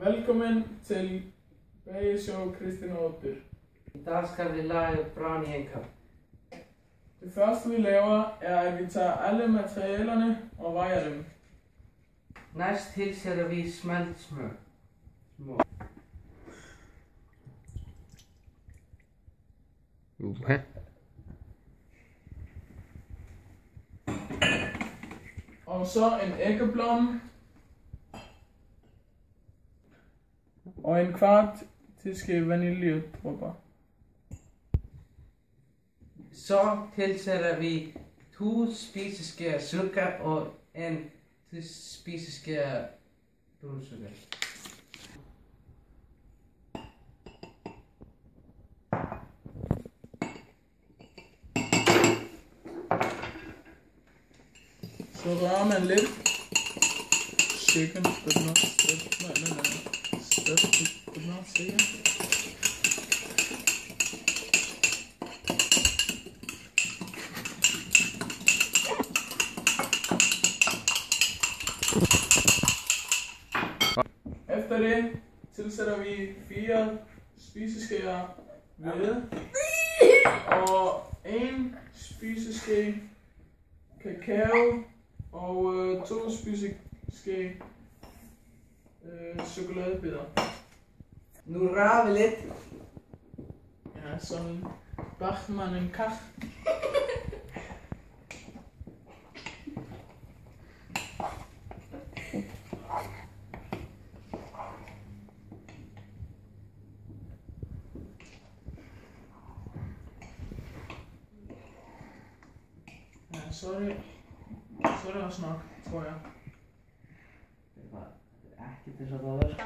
Velkommen til Bageshow Kristin og Otter. I dag skal vi lave brownie indkøb. Det første vi laver er, at vi tager alle materialerne og vejer dem. Næst tilsætter vi smeltsmør. Og så en æggeblomme. Og en kvart teske vaniljedråber. Så tilsætter vi 2 spiseskæer sukker og 1 spiseskæer brunsukker. Så rører man lidt. Shaken, but not stirred. Nej. Stirred, but not shaken. Efter det tilsætter vi 4 spiseskæer hvede og 1 spiseske kakao og 2 spiseske chokoladebidder. Nu rører vi lidt. Ja, sådan bagt man en kach. Ja, så er det også nok, tror jeg. Det var ikke det så godt.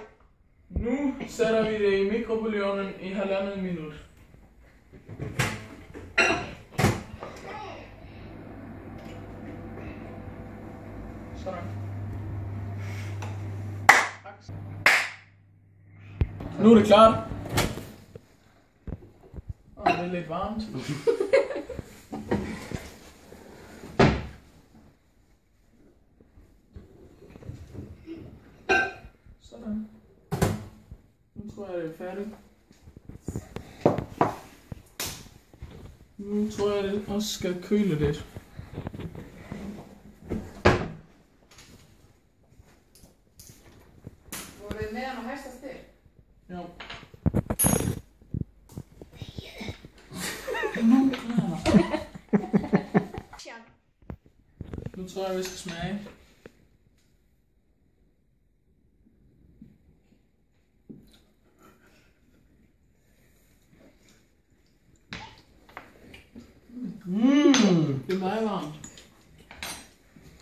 Nu sætter vi det i mikrobølgeovnen i 1,5 minut. Sådan. Nu er det klart. Det er lidt varmt. Sådan. Nu tror jeg, det er færdigt. Nu tror jeg, det også skal køle lidt. Voru þið með hann á hæsta stig? Jo. Nu tror jeg, vi skal smage. Det er meget varmt.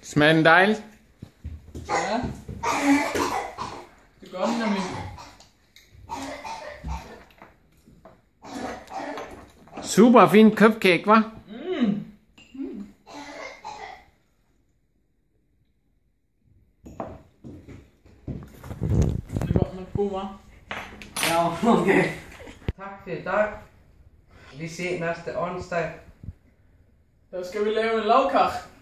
Smager den dejligt? Ja. Det gør den nemlig. Super fin cupcake, hva'? Det var nok god, hva'? Ja, okay. Tak for i dag. Vi ses næste onsdag. Der skal vi lave en lavkage.